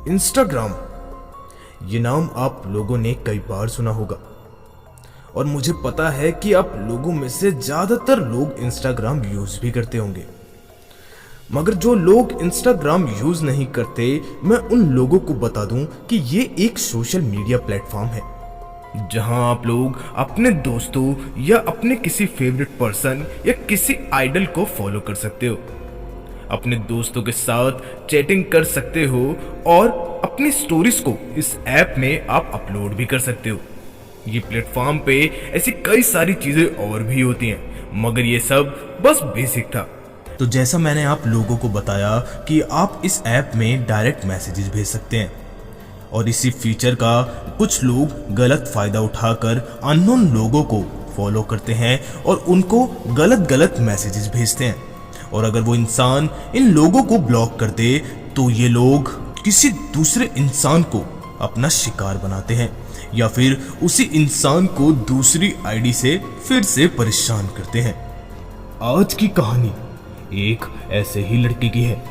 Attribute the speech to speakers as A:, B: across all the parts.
A: Instagram, ये नाम आप लोगों ने कई बार सुना होगा और मुझे पता है कि आप लोगों में से ज्यादातर लोग इंस्टाग्राम यूज भी करते होंगे। मगर जो लोग इंस्टाग्राम यूज नहीं करते, मैं उन लोगों को बता दूं कि ये एक सोशल मीडिया प्लेटफॉर्म है जहां आप लोग अपने दोस्तों या अपने किसी फेवरेट पर्सन या किसी आइडल को फॉलो कर सकते हो, अपने दोस्तों के साथ चैटिंग कर सकते हो और अपनी स्टोरीज को इस ऐप में आप अपलोड भी कर सकते हो। ये प्लेटफॉर्म पे ऐसी कई सारी चीजें और भी होती हैं, मगर ये सब बस बेसिक था। तो जैसा मैंने आप लोगों को बताया कि आप इस ऐप में डायरेक्ट मैसेजेस भेज सकते हैं और इसी फीचर का कुछ लोग गलत फायदा उठाकर अननोन लोगों को फॉलो करते हैं और उनको गलत मैसेजेस भेजते हैं। और अगर वो इंसान इन लोगों को ब्लॉक कर दे तो ये लोग किसी दूसरे इंसान को अपना शिकार बनाते हैं या फिर उसी इंसान को दूसरी आईडी से फिर से परेशान करते हैं। आज की कहानी एक ऐसे ही लड़के की है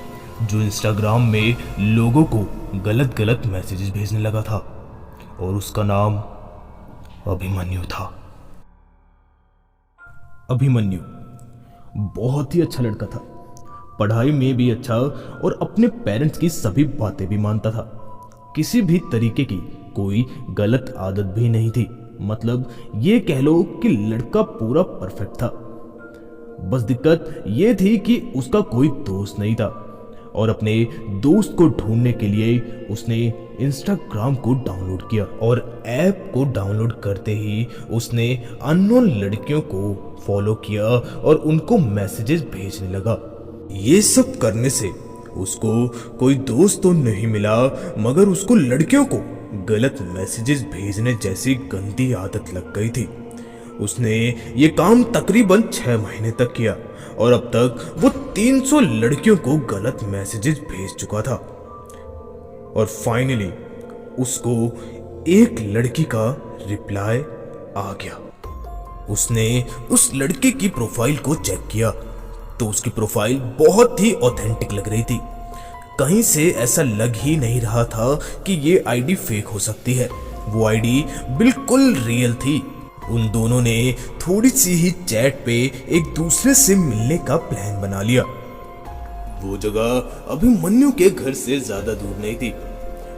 A: जो इंस्टाग्राम में लोगों को गलत मैसेजेस भेजने लगा था और उसका नाम अभिमन्यु था। अभिमन्यु बहुत ही अच्छा लड़का था, पढ़ाई में भी अच्छा और अपने पेरेंट्स की सभी बातें भी मानता था। किसी भी तरीके की कोई गलत आदत भी नहीं थी, मतलब ये कह लो कि लड़का पूरा परफेक्ट था। बस दिक्कत ये थी कि उसका कोई दोस्त नहीं था और अपने दोस्त को ढूंढने के लिए उसने इंस्टाग्राम को डाउनलोड किया और ऐप को डाउनलोड करते ही उसने अननोन लड़कियों को फॉलो किया और उनको मैसेजेस भेजने लगा। ये सब करने से उसको कोई दोस्त तो नहीं मिला, मगर उसको लड़कियों को गलत मैसेजेस भेजने जैसी गंदी आदत लग गई थी। उसने ये काम तकरीबन 6 महीने तक किया और अब तक वो 300 लड़कियों को गलत मैसेजेस भेज चुका था। और फाइनली उसको एक लड़की का रिप्लाई आ गया। उसने उस लड़के की प्रोफाइल को चेक किया तो उसकी प्रोफाइल बहुत ही ऑथेंटिक लग रही थी। कहीं से ऐसा लग ही नहीं रहा था कि ये आईडी फेक हो सकती है। वो आईडी बिल्कुल रियल थी। उन दोनों ने थोड़ी सी ही चैट पे एक दूसरे से मिलने का प्लान बना लिया। वो जगह अभिमन्यु के घर से ज्यादा दूर नहीं थी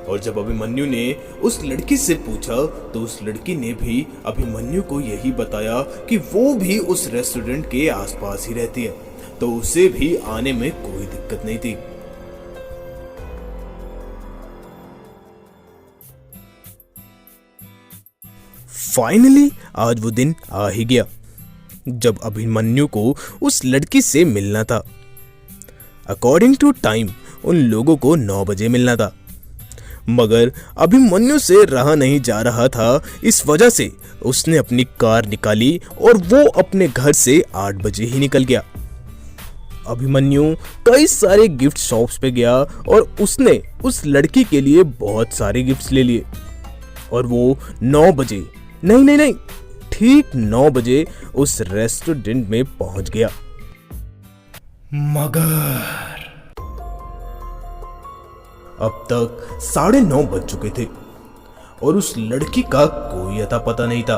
A: और जब अभिमन्यु ने उस लड़की से पूछा तो उस लड़की ने भी अभिमन्यु को यही बताया कि वो भी उस रेस्टोरेंट के आसपास ही रहती है, तो उसे भी आने में कोई दिक्कत नहीं थी। फाइनली आज वो दिन आ ही गया जब अभिमन्यु को उस लड़की से मिलना था। अकॉर्डिंग टू टाइम उन लोगों को 9 बजे मिलना था, मगर अभिमन्यु से रहा नहीं जा रहा था। इस वजह से उसने अपनी कार निकाली और वो अपने घर से 8 बजे ही निकल गया। अभिमन्यु कई सारे गिफ्ट शॉप्स पे गया और उसने उस लड़की के लिए बहुत सारे गिफ्ट्स ले लिए और वो 9 बजे नहीं ठीक 9 बजे उस रेस्टोरेंट में पहुंच गया। मगर अब तक 9:30 बज चुके थे और उस लड़की का कोई अता पता नहीं था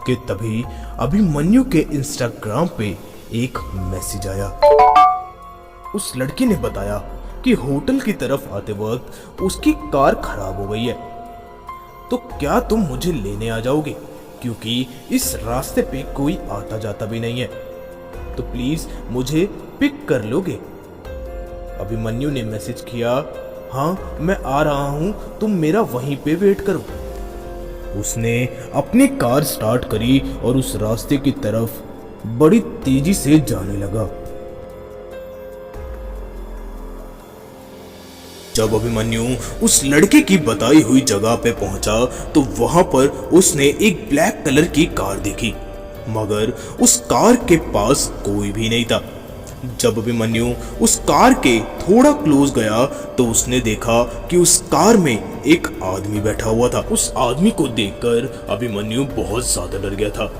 A: कि तभी अभिमन्यु के इंस्टाग्राम पे एक मैसेज आया। उस लड़की ने बताया कि होटल की तरफ आते वक्त उसकी कार खराब हो गई है, तो क्या तुम मुझे लेने आ जाओगे, क्योंकि इस रास्ते पे कोई आता जाता भी नहीं है, तो प्लीज मुझे पिक कर लोगे। अभिमन्यु ने मैसेज किया, हाँ मैं आ रहा हूं, तुम मेरा वहीं पे वेट करो। उसने अपनी कार स्टार्ट करी और उस रास्ते की तरफ बड़ी तेजी से जाने लगा। जब अभिमन्यु उस लड़के की बताई हुई जगह पे पहुंचा तो वहां पर उसने एक ब्लैक कलर की कार देखी, मगर उस कार के पास कोई भी नहीं था। जब अभिमन्यु उस कार के थोड़ा क्लोज गया तो उसने देखा कि उस कार में एक आदमी बैठा हुआ था। उस आदमी को देखकर अभिमन्यु बहुत ज्यादा डर गया था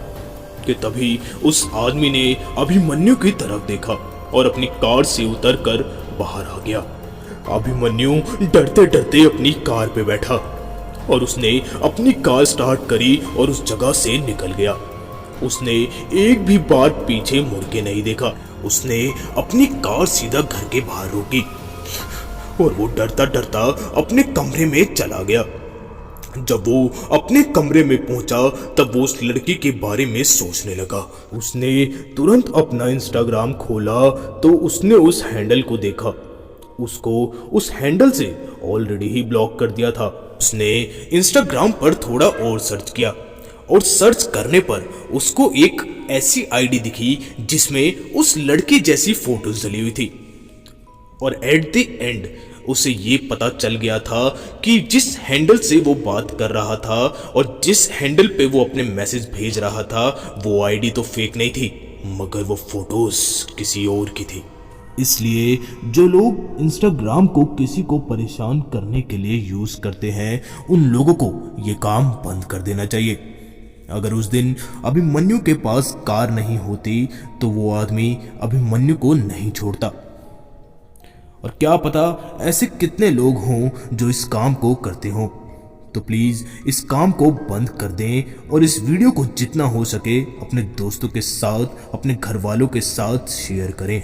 A: कि तभी उस आदमी ने अभिमन्यु की तरफ देखा और अपनी कार से उतरकर बाहर आ गया। अभिमन्यु डरते डरते अपनी कार पे बैठा और उसने अपनी कार स्टार्ट करी और उस जगह से निकल गया। उसने एक भी बार पीछे मुड़ के नहीं देखा। उसने अपनी कार सीधा घर के बाहर रोकी और वो डरता डरता अपने कमरे में चला गया। जब वो अपने कमरे में पहुंचा तब वो उस लड़की के बारे में सोचने लगा। उसने तुरंत अपना इंस्टाग्राम खोला तो उसने उस हैंडल को देखा। उसको उस हैंडल से ऑलरेडी ही ब्लॉक कर दिया था। उसने इंस्टाग्राम पर थोड़ा और सर्च किया और सर्च करने पर उसको एक ऐसी आईडी दिखी जिसमें उस लड़की जैसी फोटोज डली हुई थी। और एट द एंड उसे ये पता चल गया था कि जिस हैंडल से वो बात कर रहा था और जिस हैंडल पे वो अपने मैसेज भेज रहा था वो आईडी तो फेक नहीं थी, मगर वो फोटोज किसी और की थी। इसलिए जो लोग इंस्टाग्राम को किसी को परेशान करने के लिए यूज करते हैं उन लोगों को ये काम बंद कर देना चाहिए। अगर उस दिन अभिमन्यु के पास कार नहीं होती तो वो आदमी अभिमन्यु को नहीं छोड़ता। और क्या पता ऐसे कितने लोग हों जो इस काम को करते हों। तो प्लीज इस काम को बंद कर दें और इस वीडियो को जितना हो सके अपने दोस्तों के साथ, अपने घर वालों के साथ शेयर करें।